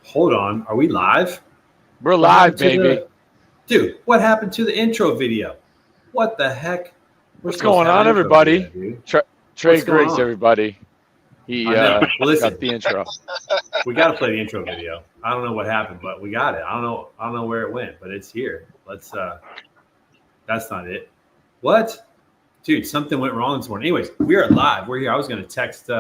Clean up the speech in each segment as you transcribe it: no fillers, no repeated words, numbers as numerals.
Hold on. Are we live? We're live, baby. Dude, what happened to the intro video? What the heck? What's going on, everybody? Video, Trey Griggs, everybody. He well, listen, got the intro. We got to play the intro video. I don't know what happened, but we got it. I don't know where it went, but it's here. Let's that's not it. What? Dude, something went wrong this morning. Anyways, we are live. We're here. I was going to text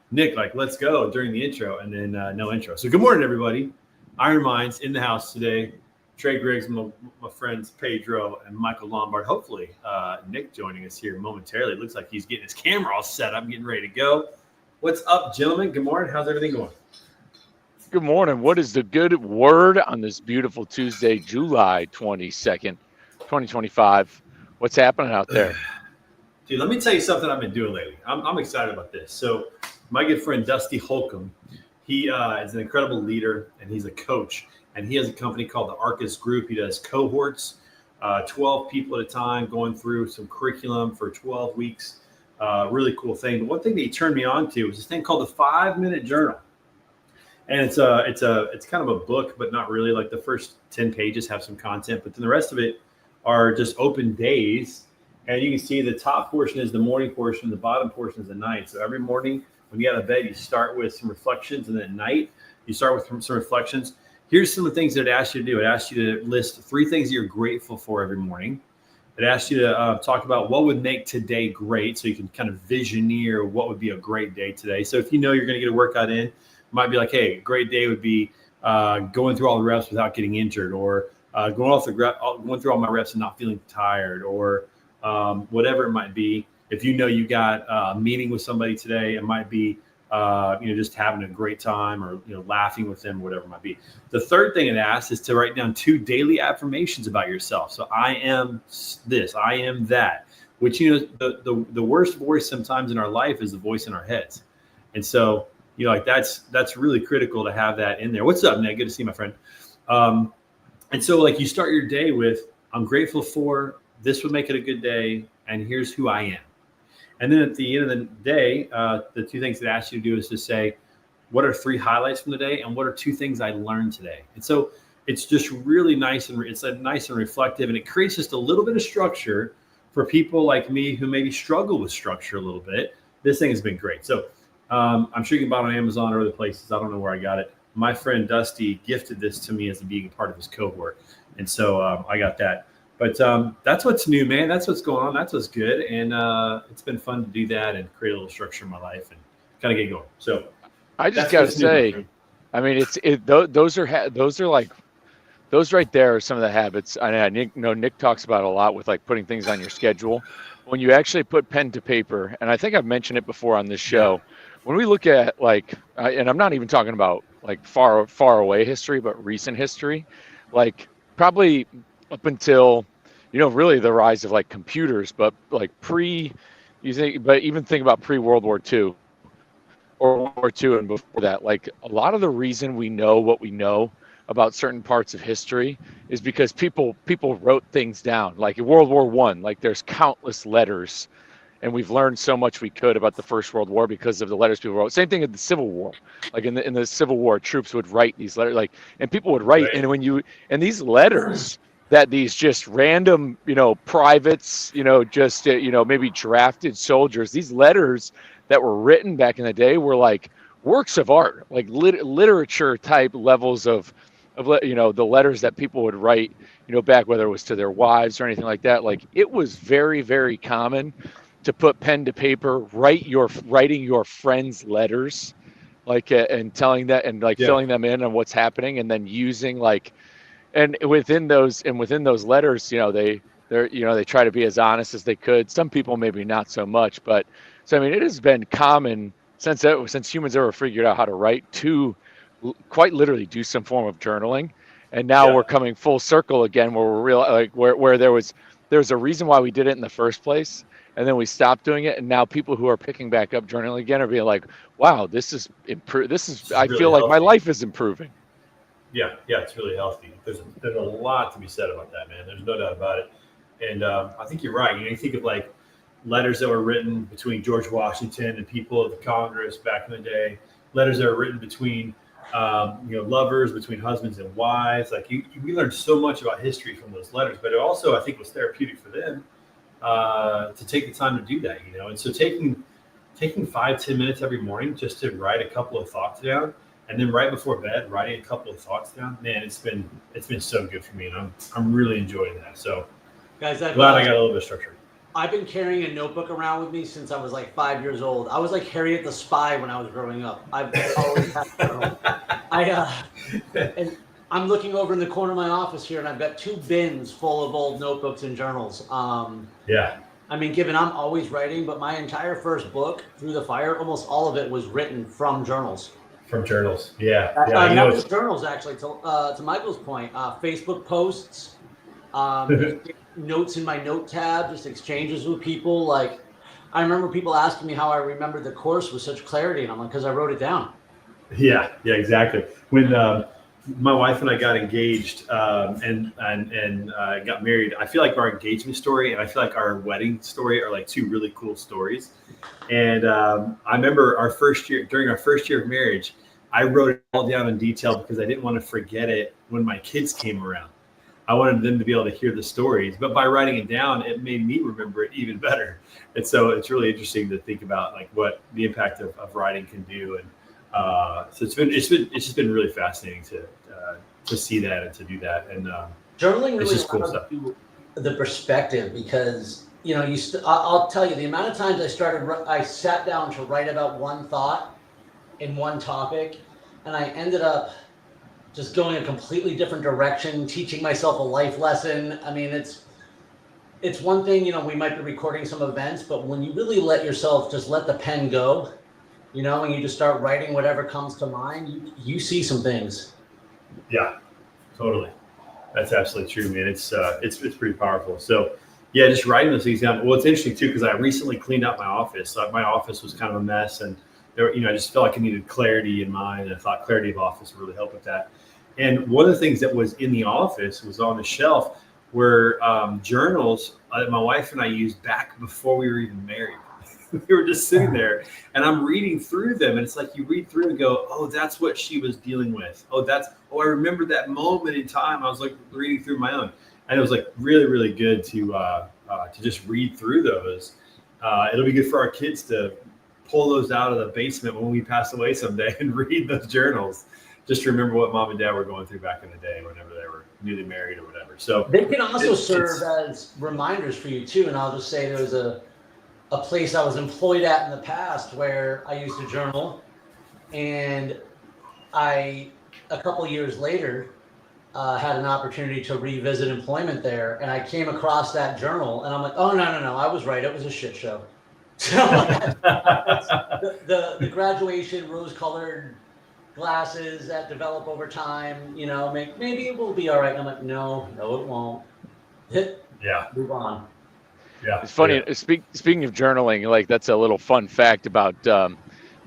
Nick, like, let's go during the intro, and then no intro. So good morning, everybody. Iron Minds in the house today. Trey Griggs, my friends Pedro and Michael Lombard. Hopefully, Nick joining us here momentarily. It looks like he's getting his camera all set up, getting ready to go. What's up, gentlemen? Good morning. How's everything going? Good morning. What is the good word on this beautiful Tuesday, July 22nd, 2025? What's happening out there? Dude, let me tell you something I've been doing lately. I'm excited about this. So my good friend Dusty Holcomb, he is an incredible leader, and he's a coach. And he has a company called the Arcus Group. He does cohorts, 12 people at a time, going through some curriculum for 12 weeks. Really cool thing. But one thing that he turned me on to was this thing called the 5-Minute Journal. And it's kind of a book, but not really. Like the first 10 pages have some content, but then the rest of it are just open days. And you can see the top portion is the morning portion, the bottom portion is the night. So every morning when you get out of bed, you start with some reflections, and then at night you start with some reflections. Here's some of the things that it asks you to do. It asks you to list 3 things that you're grateful for every morning. It asks you to talk about what would make today great, so you can kind of visioneer what would be a great day today. So if you know you're going to get a workout in, it might be like, hey, a great day would be going through all the reps without getting injured, or going through all my reps and not feeling tired, or whatever it might be. If you know you got a meeting with somebody today, it might be just having a great time, or laughing with them, whatever it might be. The third thing it asks is to write down 2 daily affirmations about yourself. So I am this, I am that, which the worst voice sometimes in our life is the voice in our heads. And so that's really critical to have that in there. What's up, Nick? Good to see you, my friend. And so you start your day with, I'm grateful for, this would make it a good day, and here's who I am. And then at the end of the day, the 2 things that ask you to do is to say, what are 3 highlights from the day, and what are 2 things I learned today? And so it's just really nice, and it's nice and reflective, and it creates just a little bit of structure for people like me who maybe struggle with structure a little bit. This thing has been great. So I'm sure you can buy it on Amazon or other places. I don't know where I got it. My friend Dusty gifted this to me as being a part of his cohort, and so I got that. But that's what's new, man. That's what's going on. That's what's good. And it's been fun to do that and create a little structure in my life and kind of get going. So I just got to say, I mean, those right there are some of the habits. I know Nick talks about a lot with putting things on your schedule. When you actually put pen to paper, and I think I've mentioned it before on this show, when we look at and I'm not even talking about far away history, but recent history, probably up until, really the rise of computers, but even think about pre-World War II or World War II and before that, a lot of the reason we know what we know about certain parts of history is because people wrote things down. Like in World War I, there's countless letters, and we've learned so much we could about the First World War because of the letters people wrote. Same thing in the Civil War. In the Civil War, troops would write these letters, and people would write, right. And these letters that these just random, privates, maybe drafted soldiers, these letters that were written back in the day were works of art, literature type levels of the letters that people would write, back, whether it was to their wives or anything like that. It was very, very common to put pen to paper, writing your friends' letters, and telling that, and filling them in on what's happening, and then using and within those letters, they try to be as honest as they could. Some people maybe not so much, but so I mean, it has been common since humans ever figured out how to write to quite literally do some form of journaling. And now we're coming full circle again, where we're where there was a reason why we did it in the first place, and then we stopped doing it, and now people who are picking back up journaling again are being like, wow, this is I feel like my life is improving. Yeah, it's really healthy. There's a lot to be said about that, man. There's no doubt about it. And I think you're right. You think of letters that were written between George Washington and people of the Congress back in the day, letters that were written between lovers, between husbands and wives. Like we learned so much about history from those letters, but it also, I think, was therapeutic for them to take the time to do that, And so taking 5-10 minutes every morning just to write a couple of thoughts down, and then right before bed, writing a couple of thoughts down, man, it's been so good for me, and I'm really enjoying that. So, guys, glad I got a little bit of structure. I've been carrying a notebook around with me since I was like 5 years old. I was like Harriet the Spy when I was growing up. I've always had and I'm looking over in the corner of my office here, and I've got 2 bins full of old notebooks and journals. Yeah. I mean, given I'm always writing, but my entire first book, Through the Fire, almost all of it was written from journals. From journals, yeah. Not just journals, actually. To Michael's point, Facebook posts, notes in my note tab, just exchanges with people. Like, I remember people asking me how I remembered the course with such clarity, and I'm like, because I wrote it down. Yeah, exactly. When my wife and I got engaged and got married, I feel like our engagement story and I feel like our wedding story are like 2 really cool stories. And I remember during our first year of marriage, I wrote it all down in detail because I didn't want to forget it when my kids came around. I wanted them to be able to hear the stories, but by writing it down, it made me remember it even better. And so it's really interesting to think about like what the impact of writing can do. And so it's just been really fascinating to see that and to do that. And journaling it's really just cool stuff. The perspective, because I'll tell you the amount of times I sat down to write about one thought in one topic, and I ended up just going a completely different direction, teaching myself a life lesson. I mean, it's one thing, we might be recording some events, but when you really let the pen go, and you just start writing whatever comes to mind, you see some things. Yeah, totally. That's absolutely true, man. It's pretty powerful. So yeah, just writing those things down. Well, it's interesting too, because I recently cleaned out my office. My office was kind of a mess, and there, I just felt like I needed clarity in mind. And I thought clarity of office would really help with that. And one of the things that was in the office was on the shelf were journals that my wife and I used back before we were even married. We were just sitting there, and I'm reading through them, and it's like you read through and go, oh, that's what she was dealing with. I remember that moment in time. I was like reading through my own, and it was like really, really good to just read through those. It'll be good for our kids to pull those out of the basement when we pass away someday and read those journals. Just to remember what mom and dad were going through back in the day, whenever they were newly married or whatever. So they can also serve as reminders for you too. And I'll just say there was a place I was employed at in the past where I used to journal, and a couple of years later had an opportunity to revisit employment there, and I came across that journal, and I'm like, oh no, I was right, it was a shit show. So the graduation rose-colored glasses that develop over time, maybe it will be all right. And I'm like, no, it won't. Yeah, move on. Yeah, it's funny. Yeah. Speaking of journaling, like that's a little fun fact about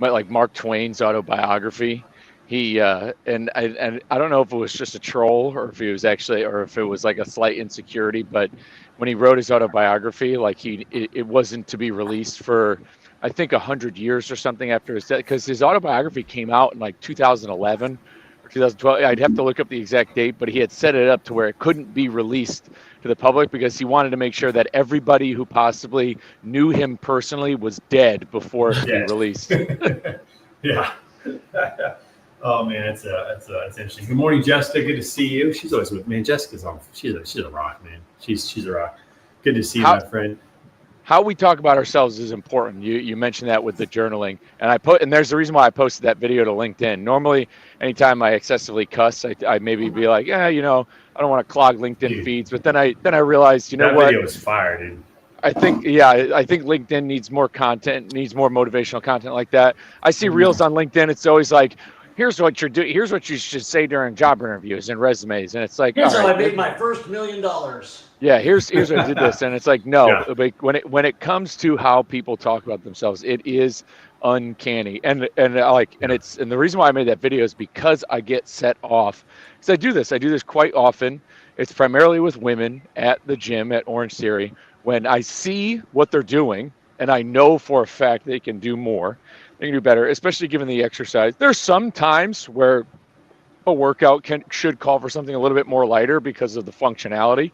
Mark Twain's autobiography. He and I don't know if it was just a troll or if it was like a slight insecurity, but when he wrote his autobiography, like it wasn't to be released for I think 100 years or something after his death, because his autobiography came out in like 2011 or 2012. I'd have to look up the exact date, but he had set it up to where it couldn't be released to the public because he wanted to make sure that everybody who possibly knew him personally was dead before it could be released. Yeah. Oh man, it's interesting. Good morning, Jessica. Good to see you. She's always with me. Jessica's on. She's a rock, man. She's a rock. Good to see you, my friend. How we talk about ourselves is important. You mentioned that with the journaling, and there's the reason why I posted that video to LinkedIn. Normally, anytime I excessively cuss, I maybe be like, I don't want to clog LinkedIn feeds. But then I realized, that video was fire, dude. I think LinkedIn needs more content, needs more motivational content like that. I see reels on LinkedIn. It's always like, here's what you're doing. Here's what you should say during job interviews and resumes. And it's like, here's how I made my first $1 million. Yeah, here's what I did this, and it's like when it comes to how people talk about themselves, it is uncanny, and the reason why I made that video is because I get set off because I do this quite often. It's primarily with women at the gym at Orange Theory when I see what they're doing and I know for a fact they can do more, they can do better, especially given the exercise. There's some times where a workout should call for something a little bit more lighter because of the functionality.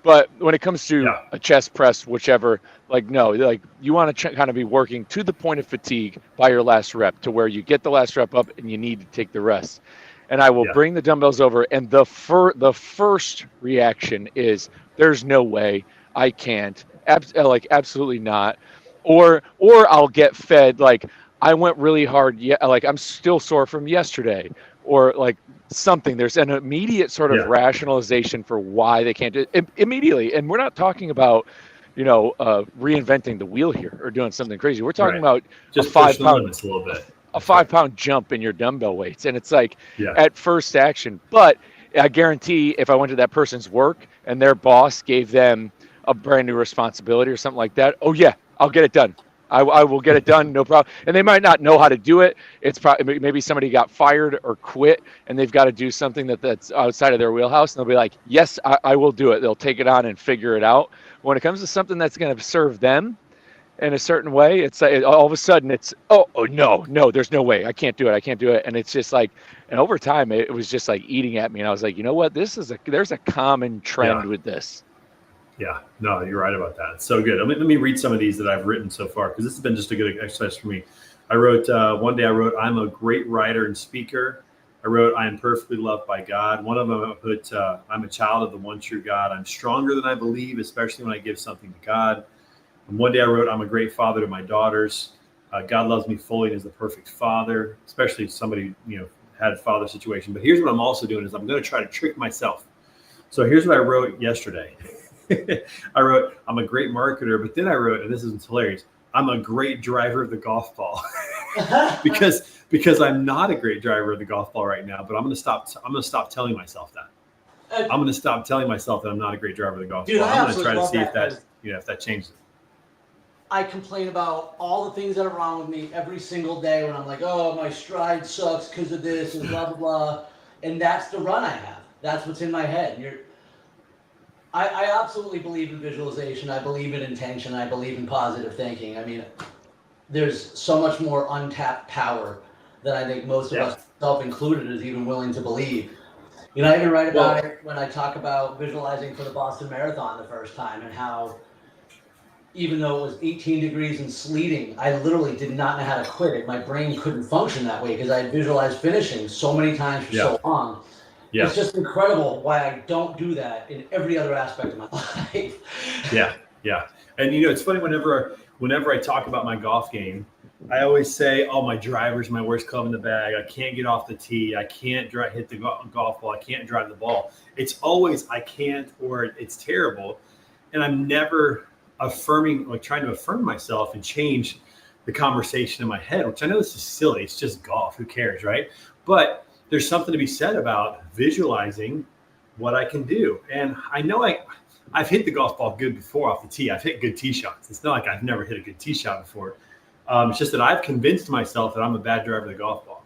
But when it comes to a chest press, whichever, like, no, like you want to kind of be working to the point of fatigue by your last rep, to where you get the last rep up and you need to take the rest. And I will bring the dumbbells over, and the first reaction is, there's no way, I can't, absolutely not. Or I'll get fed, like, I went really hard, like I'm still sore from yesterday, or like something. There's an immediate sort of rationalization for why they can't do it immediately. And we're not talking about, reinventing the wheel here or doing something crazy. We're talking about just a 5 pound limits a little bit. A 5 pound jump in your dumbbell weights. And it's like at first action, but I guarantee if I went to that person's work and their boss gave them a brand new responsibility or something like that, oh yeah, I'll get it done. I will get it done, no problem. And they might not know how to do it. It's probably maybe somebody got fired or quit, and they've got to do something that's outside of their wheelhouse. And they'll be like, yes, I will do it. They'll take it on and figure it out. When it comes to something that's going to serve them in a certain way, it's like, all of a sudden it's, oh no, there's no way. I can't do it. And it's just like, and over time it was just like eating at me. And I was like, you know what? There's a common trend with this. Yeah, no, you're right about that. It's so good. Let me read some of these that I've written so far, because this has been just a good exercise for me. I wrote, one day I wrote, I'm a great writer and speaker. I wrote, I am perfectly loved by God. One of them I put, I'm a child of the one true God. I'm stronger than I believe, especially when I give something to God. And one day I wrote, I'm a great father to my daughters. God loves me fully and is the perfect father, especially if somebody, had a father situation. But here's what I'm also doing is I'm going to try to trick myself. So here's what I wrote yesterday. I wrote, I'm a great marketer, but then I wrote, and this is hilarious, I'm a great driver of the golf ball. because I'm not a great driver of the golf ball right now, but I'm going to stop telling myself that. I'm going to stop telling myself that I'm not a great driver of the golf ball. I'm going to try to see if that changes. I complain about all the things that are wrong with me every single day when I'm like, oh, my stride sucks because of this and blah, blah, blah. And that's the run I have. That's what's in my head. I absolutely believe in visualization. I believe in intention. I believe in positive thinking. I mean, there's so much more untapped power that I think most of us, self included, is even willing to believe. I even write about it when I talk about visualizing for the Boston Marathon the first time, and how even though it was 18 degrees and sleeting, I literally did not know how to quit it. My brain couldn't function that way because I had visualized finishing so many times for so long. Yeah. It's just incredible why I don't do that in every other aspect of my life. Yeah. And it's funny, whenever I talk about my golf game, I always say, oh, my driver's my worst club in the bag. I can't get off the tee. I can't hit the golf ball. I can't drive the ball. It's always I can't, or it's terrible. And I'm never trying to affirm myself and change the conversation in my head, which I know this is silly. It's just golf. Who cares, right? But there's something to be said about visualizing what I can do. And I know I've hit the golf ball good before off the tee. I've hit good tee shots. It's not like I've never hit a good tee shot before. It's just that I've convinced myself that I'm a bad driver of the golf ball.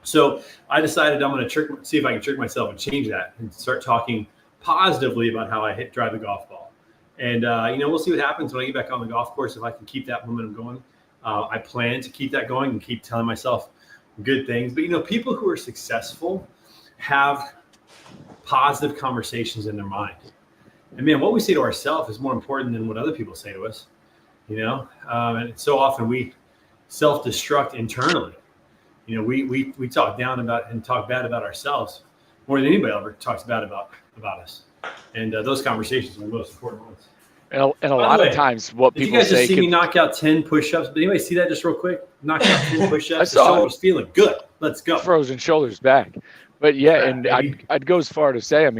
So I decided I'm going to see if I can trick myself and change that and start talking positively about how I drive the golf ball. And, we'll see what happens when I get back on the golf course, if I can keep that momentum going. I plan to keep that going and keep telling myself good things. But, people who are successful have positive conversations in their mind. And man, what we say to ourselves is more important than what other people say to us, and so often we self-destruct internally. We talk down about and talk bad about ourselves more than anybody ever talks bad about us. And those conversations are the most important ones. And a lot of times what people say. Did you guys just see me knock out 10 push-ups? Did anybody see that just real quick? Knock out 10 push-ups. The shoulder's feeling good. Let's go. Frozen shoulders back. But and I'd go as far to say, a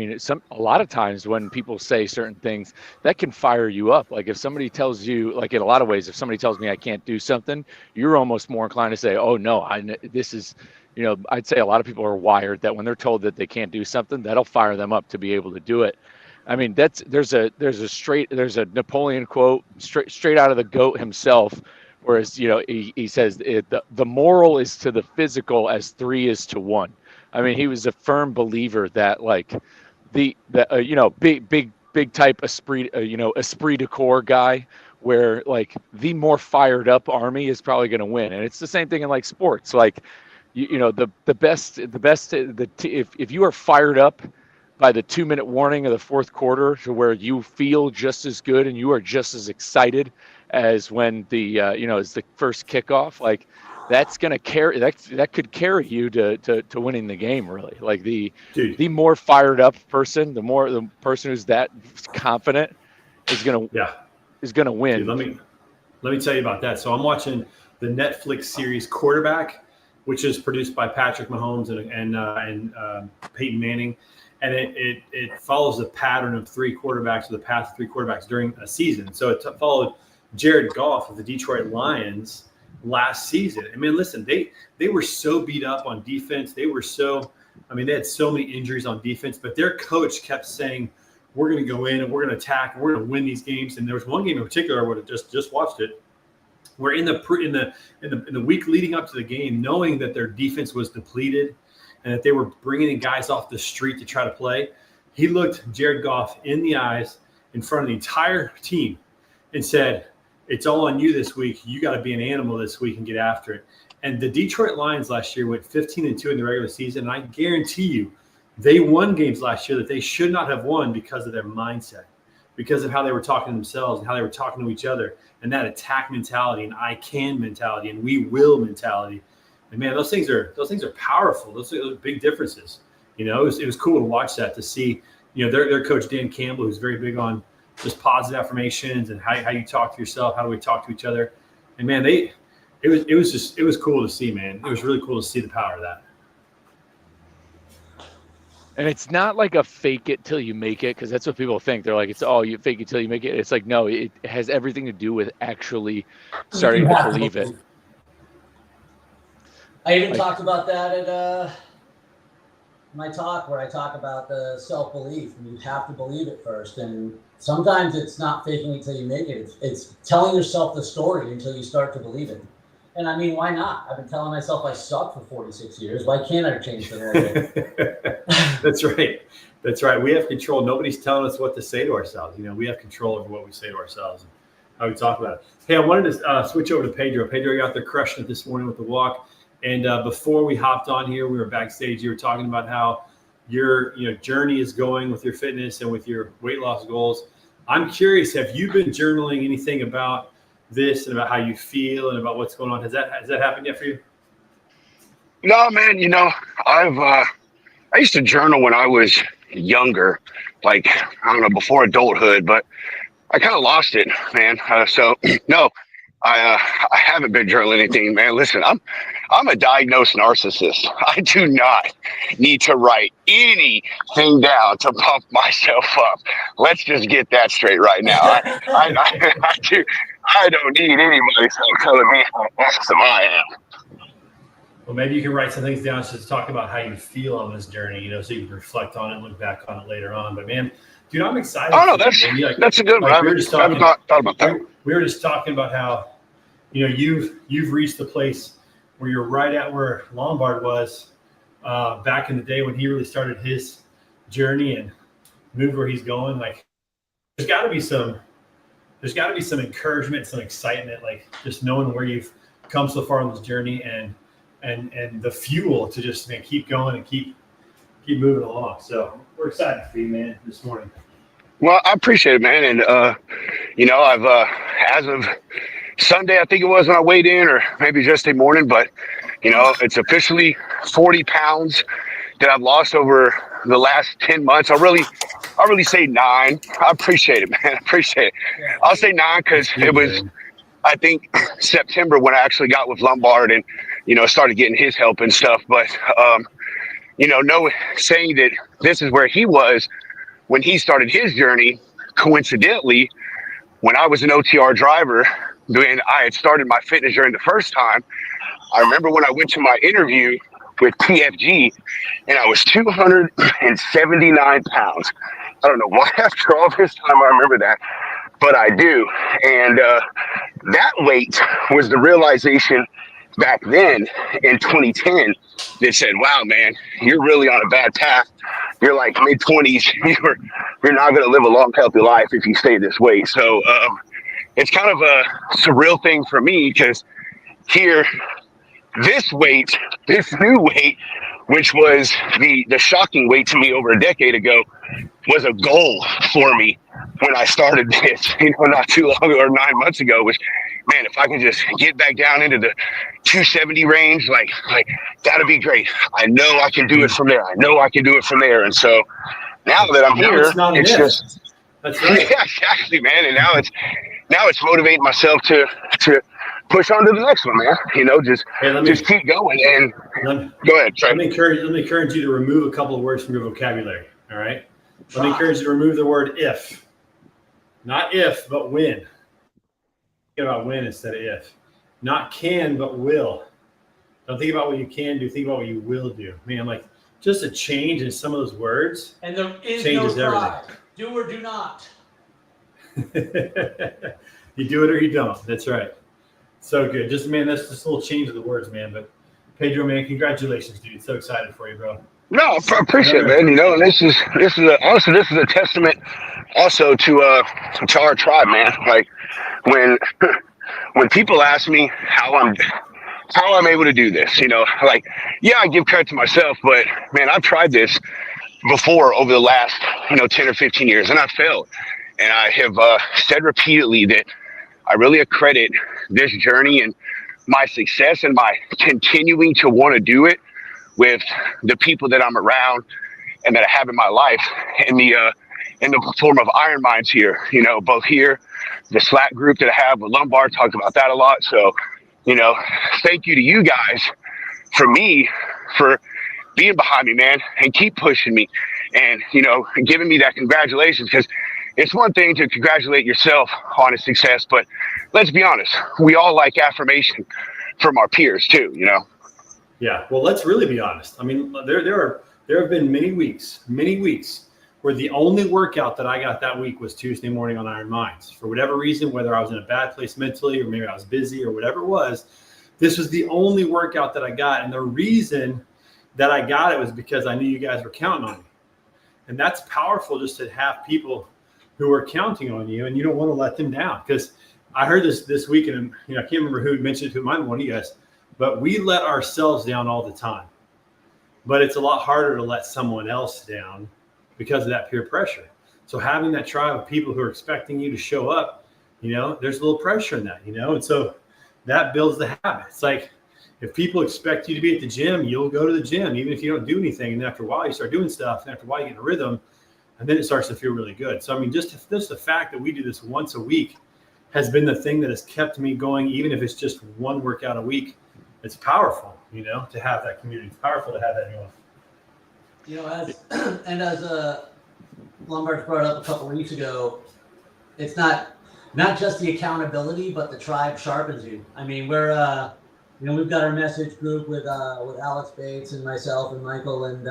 lot of times when people say certain things, that can fire you up. Like if somebody tells you, like in a lot of ways, if somebody tells me I can't do something, you're almost more inclined to say, oh no, this is, I'd say a lot of people are wired that when they're told that they can't do something, that'll fire them up to be able to do it. There's a Napoleon quote straight out of the GOAT himself, whereas he says the moral is to the physical as 3 is to 1. He was a firm believer that like big type esprit de corps guy, where like the more fired up army is probably going to win. And it's the same thing in like sports. Like if you are fired up by the 2-minute warning of the fourth quarter to where you feel just as good and you are just as excited as when as the first kickoff, like that's going to carry, that could carry you to winning the game, really. Like the more fired up person, the person who's that confident is going to win. Dude, let me tell you about that. So I'm watching the Netflix series Quarterback, which is produced by Patrick Mahomes and Peyton Manning. And it follows the pattern of three quarterbacks, or the path of three quarterbacks during a season. So it followed Jared Goff of the Detroit Lions last season. I mean, listen, they were so beat up on defense. They had so many injuries on defense, but their coach kept saying, we're going to go in and we're going to attack and we're going to win these games. And there was one game in particular, I would have just watched it, where in the week leading up to the game, knowing that their defense was depleted and that they were bringing in guys off the street to try to play, he looked Jared Goff in the eyes in front of the entire team and said, it's all on you this week. You got to be an animal this week and get after it. And the Detroit Lions last year went 15-2 in the regular season. And I guarantee you, they won games last year that they should not have won because of their mindset, because of how they were talking to themselves and how they were talking to each other, and that attack mentality and I can mentality and we will mentality. And man, those things are powerful. Those are big differences. It was cool to watch that, to see, their coach Dan Campbell, who's very big on just positive affirmations and how you talk to yourself, how do we talk to each other. And man, it was cool to see, man. It was really cool to see the power of that. And it's not like a fake it till you make it, because that's what people think. They're like, you fake it till you make it. It's like, no, it has everything to do with actually starting to believe it. I even talked about that at my talk, where I talk about the self-belief. And you have to believe it first. And sometimes it's not faking it till you make it. It's telling yourself the story until you start to believe it. And I mean, why not? I've been telling myself I suck for 46 years. Why can't I change it a little bit? That's right. That's right. We have control. Nobody's telling us what to say to ourselves. We have control over what we say to ourselves and how we talk about it. Hey, I wanted to switch over to Pedro. Pedro, you're out there crushing it this morning with the walk. And before we hopped on here, we were backstage. You were talking about how your journey is going with your fitness and with your weight loss goals. I'm curious, have you been journaling anything about this and about how you feel and about what's going on? Has that happened yet for you? No, man. I used to journal when I was younger, like, I don't know, before adulthood, but I kind of lost it, man. So no, I haven't been journaling anything, man. Listen, I'm a diagnosed narcissist. I do not need to write anything down to pump myself up. Let's just get that straight right now. I don't need anybody telling me how awesome I am. Well, maybe you can write some things down just to talk about how you feel on this journey, so you can reflect on it and look back on it later on. But man, dude, I'm excited. Oh no, that's a good one. I haven't thought about that. We were just talking about how, you've reached the place where you're right at where Lombard was back in the day when he really started his journey and moved where he's going. Like, there's got to be some encouragement, some excitement, like just knowing where you've come so far on this journey and the fuel to just keep going and keep moving along. So we're excited for you, man, this morning. Well, I appreciate it, man. And I've as of Sunday, I think it was, when I weighed in, or maybe just a morning, but it's officially 40 pounds that I've lost over the last 10 months. I'll really say 9. I appreciate it, man. I appreciate it. I'll say 9 because it was, I think, September when I actually got with Lombard and, started getting his help and stuff. But, saying that this is where he was when he started his journey, coincidentally, when I was an OTR driver, I had started my fitness journey the first time. I remember when I went to my interview with PFG, and I was 279 pounds. I don't know why after all this time I remember that, but I do. And that weight was the realization back then in 2010 that said, wow, man, you're really on a bad path. You're like mid-20s. You're not going to live a long, healthy life if you stay this way. So it's kind of a surreal thing for me, because here this weight, this new weight, which was the shocking weight to me over a decade ago, was a goal for me when I started this, not too long or 9 months ago. Was, man, if I can just get back down into the 270 range, like that'd be great. I know I can do it from there. And so now that I'm here, it's not it's just that's right. Yeah, exactly, man. And now it's motivating myself to push on to the next one, man. Just keep going. And go ahead, Trey. Let me encourage you to remove a couple of words from your vocabulary. All right. Let me encourage you to remove the word if. Not if, but when. Think about when instead of if. Not can, but will. Don't think about what you can do. Think about what you will do. Man, like just a change in some of those words. And there is changes no pride. everything. Do or do not. You do it or you don't. That's right. So good. Just, man, that's just a little change of the words, man. But Pedro, man, congratulations, dude. So excited for you, bro. No, I appreciate it, man. And this is a testament also to our tribe, man. Like when people ask me how I'm able to do this, I give credit to myself, but man, I've tried this before over the last 10 or 15 years, and I've failed. And I have said repeatedly that I really accredit this journey and my success and my continuing to want to do it with the people that I'm around and that I have in my life in the form of Iron Minds here, both here, the Slack group that I have with Lombard, talked about that a lot. So, thank you to you guys for being behind me, man, and keep pushing me and, giving me that congratulations, because it's one thing to congratulate yourself on a success, but let's be honest, we all like affirmation from our peers too, Yeah, well, let's really be honest. I mean, there have been many weeks where the only workout that I got that week was Tuesday morning on Iron Minds. For whatever reason, whether I was in a bad place mentally or maybe I was busy or whatever it was, this was the only workout that I got. And the reason that I got it was because I knew you guys were counting on me. And that's powerful, just to have people who are counting on you and you don't want to let them down. Because I heard this week, and I can't remember who mentioned it, who might be one of you guys, but we let ourselves down all the time. But it's a lot harder to let someone else down because of that peer pressure. So having that tribe of people who are expecting you to show up, there's a little pressure in that, and so that builds the habit. It's like if people expect you to be at the gym, you'll go to the gym, even if you don't do anything. And after a while, you start doing stuff. And after a while, you get in a rhythm, and then it starts to feel really good. So, I mean, just the fact that we do this once a week has been the thing that has kept me going, even if it's just one workout a week. It's powerful, to have that community. It's powerful to have that in your life. As Lombard brought up a couple of weeks ago, it's not just the accountability, but the tribe sharpens you. I mean, we're we've got our message group with Alex Bates and myself and Michael, and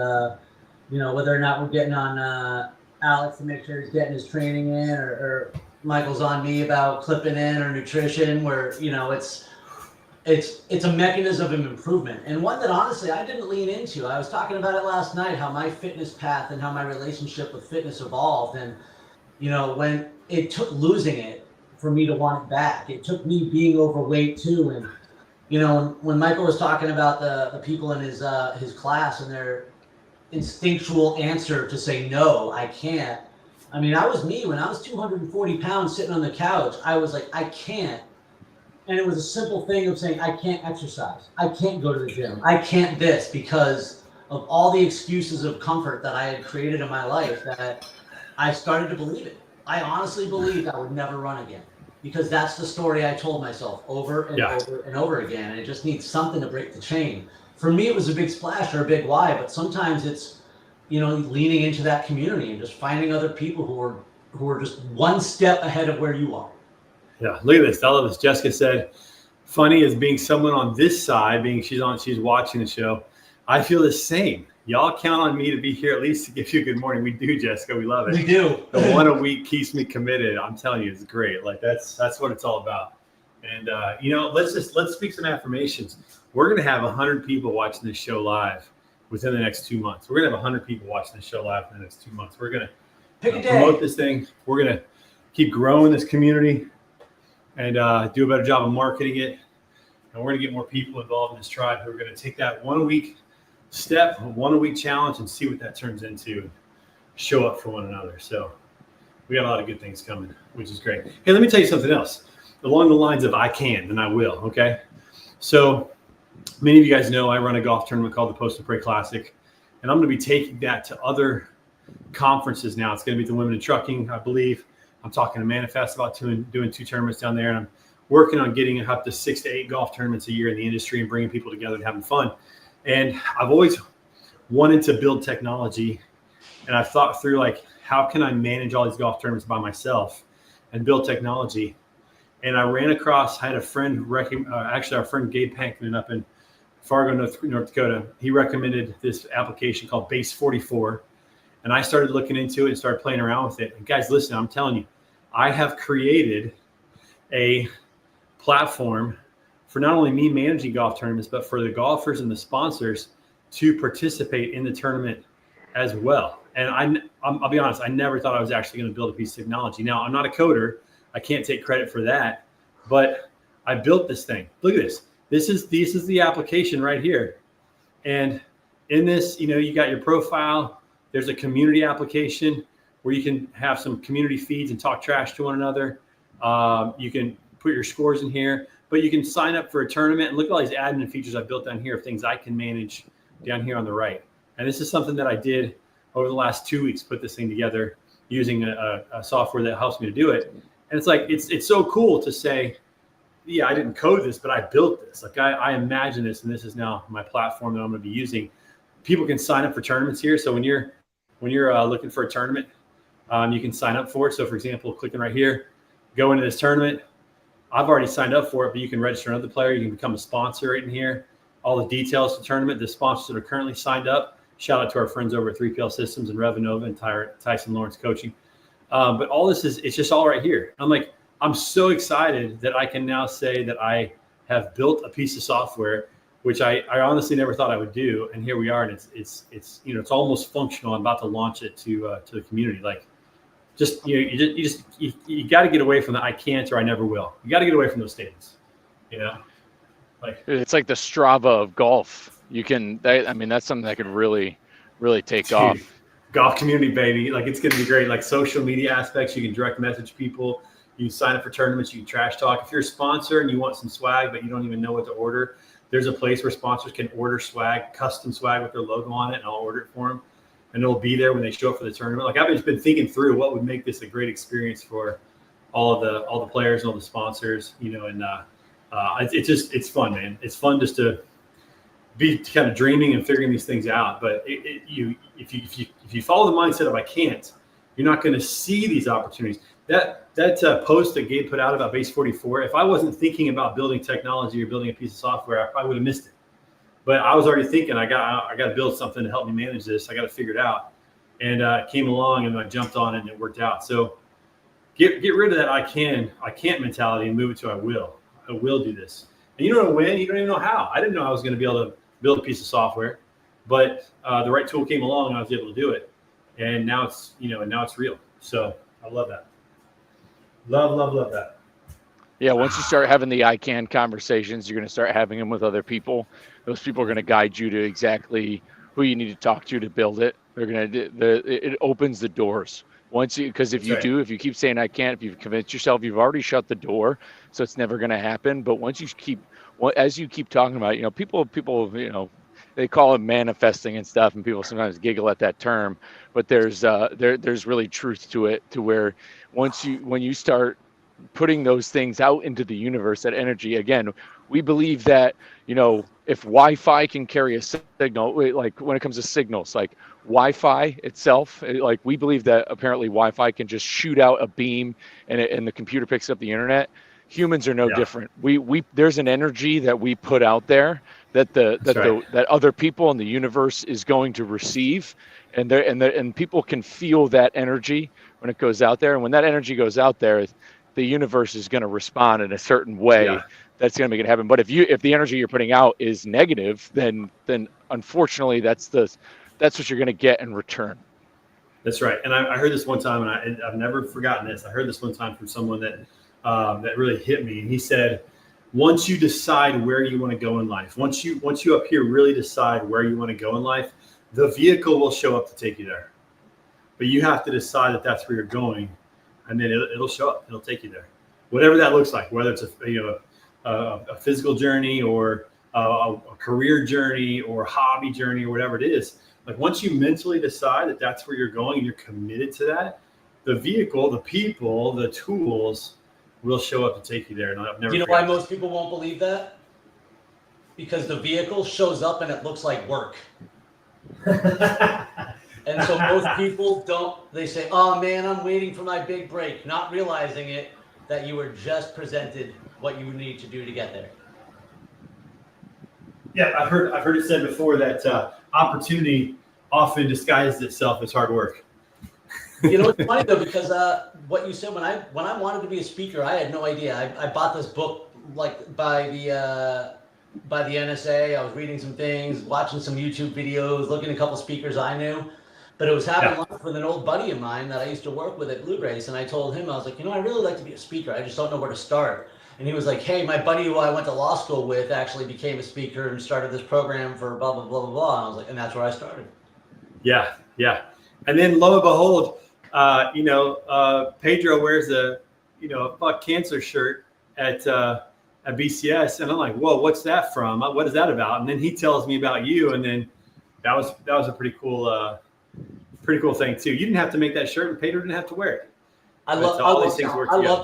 whether or not we're getting on Alex to make sure he's getting his training in, or Michael's on me about clipping in or nutrition, where it's a mechanism of improvement, and one that honestly I didn't lean into. I was talking about it last night, how my fitness path and how my relationship with fitness evolved. And when it took losing it for me to want it back, it took me being overweight too. And when Michael was talking about the people in his class and their instinctual answer to say no, I can't. I mean, I was me when I was 240 pounds sitting on the couch. I was like, I can't. And it was a simple thing of saying, I can't exercise. I can't go to the gym. I can't this, because of all the excuses of comfort that I had created in my life, that I started to believe it. I honestly believed I would never run again, because that's the story I told myself over and over and over again. And it just needs something to break the chain. For me, it was a big splash or a big why, but sometimes it's, leaning into that community and just finding other people who are just one step ahead of where you are. Yeah, look at this. I love this. Jessica said, funny as being someone on this side, she's watching the show. I feel the same. Y'all count on me to be here at least to give you a good morning. We do, Jessica. We love it. We do. The one a week keeps me committed. I'm telling you, it's great. Like that's what it's all about. And let's speak some affirmations. We're gonna have 100 people watching this show live within the next 2 months. We're gonna have 100 people watching this show live in the next 2 months. We're gonna promote this thing. We're gonna keep growing this community and do a better job of marketing it. and we're going to get more people involved in this tribe who are going to take that 1 week step, 1 week challenge, and see what that turns into. Show up for one another. So we got a lot of good things coming, which is great. Hey, let me tell you something else along the lines of I can and I will. Okay. So many of you guys know I run a golf tournament called the Post and Pray Classic, and I'm going to be taking that to other conferences now. It's going to be the Women in Trucking, I believe. I'm talking to Manifest about doing 2 tournaments down there, and I'm working on getting up to 6 to 8 golf tournaments a year in the industry and bringing people together and having fun. And I've always wanted to build technology, and I've thought through like, how can I manage all these golf tournaments by myself and build technology? And I ran across, I had a friend, actually our friend Gabe Pankman up in Fargo, North Dakota. He recommended this application called Base 44. And I started looking into it and started playing around with it. And guys, listen, I'm telling you, I have created a platform for not only me managing golf tournaments, but for the golfers and the sponsors to participate in the tournament as well. And I'll be honest, I never thought I was actually going to build a piece of technology. Now, I'm not a coder. I can't take credit for that, but I built this thing. Look at this. This is the application right here. And in this, you got your profile. There's a community application where you can have some community feeds and talk trash to one another. You can put your scores in here, but you can sign up for a tournament. And look at all these admin features I built down here of things I can manage down here on the right. And this is something that I did over the last 2 weeks, put this thing together using a software that helps me to do it. And it's like, it's so cool to say, yeah, I didn't code this, but I built this. Like I imagine this, and this is now my platform that I'm going to be using. People can sign up for tournaments here. So when you're looking for a tournament, you can sign up for it. So for example, clicking right here, go into this tournament. I've already signed up for it, but you can register another player. You can become a sponsor right in here. All the details to the tournament, the sponsors that are currently signed up. Shout out to our friends over at 3PL Systems and Revenova and Tyson Lawrence Coaching. But all this it's just all right here. I'm so excited that I can now say that I have built a piece of software, which I honestly never thought I would do. And here we are, and it's almost functional. I'm about to launch it to the community. Like, you got to get away from the I can't or I never will. You got to get away from those statements. Like it's like the Strava of golf. That's something that could really, really take off. Golf community, baby. Like, it's going to be great. Like, social media aspects, you can direct message people. You can sign up for tournaments. You can trash talk. If you're a sponsor and you want some swag, but you don't even know what to order, there's a place where sponsors can order swag, custom swag with their logo on it, and I'll order it for them. And it'll be there when they show up for the tournament. Like, I've just been thinking through what would make this a great experience for all the players and all the sponsors, and it's fun, man. It's fun just to be kind of dreaming and figuring these things out. But if you follow the mindset of I can't, you're not going to see these opportunities. That post that Gabe put out about Base 44, if I wasn't thinking about building technology or building a piece of software, I probably would have missed it. But I was already thinking, I got to build something to help me manage this. I got to figure it out. And it came along, and I jumped on it, and it worked out. So get rid of that I can't mentality and move it to I will. I will do this. And you don't know when, you don't even know how. I didn't know I was going to be able to build a piece of software, but the right tool came along, and I was able to do it. And now it's real. So I love that. Love that. Yeah, once you start having the I can conversations, you're going to start having them with other people. Those people are going to guide you to exactly who you need to talk to build it. It opens the doors. Because if you keep saying I can't, if you've convinced yourself, you've already shut the door, so it's never going to happen. But as you keep talking about it, people, they call it manifesting and stuff, and people sometimes giggle at that term. But there's really truth to it, to where when you start putting those things out into the universe, that energy, again, we believe that, if Wi-Fi can carry a signal, like when it comes to signals, like Wi-Fi itself, like we believe that apparently Wi-Fi can just shoot out a beam and the computer picks up the internet. Humans are no different. There's an energy that we put out there that that other people in the universe is going to receive, and people can feel that energy when it goes out there. And when that energy goes out there, the universe is going to respond in a certain way that's going to make it happen. But if the energy you're putting out is negative, then unfortunately that's what you're going to get in return. That's right. And I heard this one time, and I've never forgotten this. I heard this one time from someone that really hit me. And he said, once you decide where you want to go in life, once you up here really decide where you want to go in life, the vehicle will show up to take you there. But you have to decide that that's where you're going, and then it'll show up. It'll take you there, whatever that looks like. Whether it's a physical journey or a career journey or hobby journey or whatever it is. Like once you mentally decide that that's where you're going and you're committed to that, the vehicle, the people, the tools will show up to take you there. And I've never. You know why most people won't believe that? Because the vehicle shows up and it looks like work. And so most people don't. They say, "Oh man, I'm waiting for my big break," not realizing it that you were just presented what you need to do to get there. Yeah, I've heard it said before that opportunity often disguises itself as hard work. You know, it's funny though, because what you said, when I wanted to be a speaker, I had no idea. I bought this book like by the NSA. I was reading some things, watching some YouTube videos, looking at a couple speakers I knew. But it was having lunch with an old buddy of mine that I used to work with at Blue Grace, and I told him, I was like, I really like to be a speaker. I just don't know where to start. And he was like, hey, my buddy who I went to law school with actually became a speaker and started this program for blah, blah, blah, blah, blah. And I was like, and that's where I started. Yeah. And then lo and behold, Pedro wears a fuck cancer shirt at BCS. And I'm like, whoa, what's that from? What is that about? And then he tells me about you. And then that was a pretty cool thing too. You didn't have to make that shirt and Pedro didn't have to wear it. I love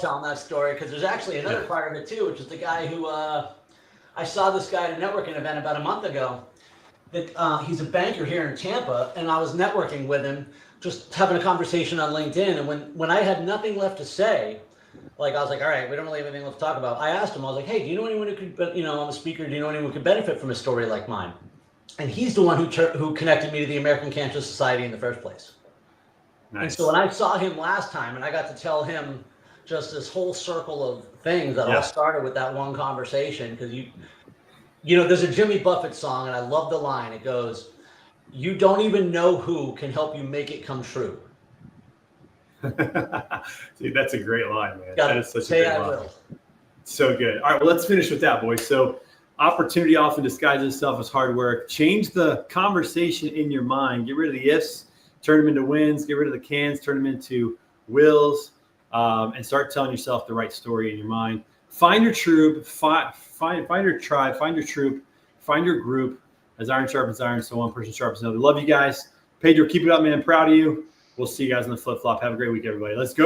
telling that story because there's actually another part of it too, which is the guy who I saw this guy at a networking event about a month ago. That he's a banker here in Tampa, and I was networking with him, just having a conversation on LinkedIn. And when I had nothing left to say, like I was like, all right, we don't really have anything left to talk about. I asked him, I was like, hey, do you know anyone who could, I'm a speaker. Do you know anyone who could benefit from a story like mine? And he's the one who connected me to the American Cancer Society in the first place. Nice. And so when I saw him last time and I got to tell him just this whole circle of things that all started with that one conversation, because there's a Jimmy Buffett song and I love the line. It goes, you don't even know who can help you make it come true. Dude, that's a great line, man. That is such a great line. So good. All right, well, let's finish with that, boys. So opportunity often disguises itself as hard work. Change the conversation in your mind. Get rid of the ifs. Turn them into wins, get rid of the cans, turn them into wills, and start telling yourself the right story in your mind. Find your troop, find your tribe, find your troop, find your group. As iron sharpens iron, so one person sharpens another. Love you guys. Pedro, keep it up, man. Proud of you. We'll see you guys in the flip-flop. Have a great week, everybody. Let's go.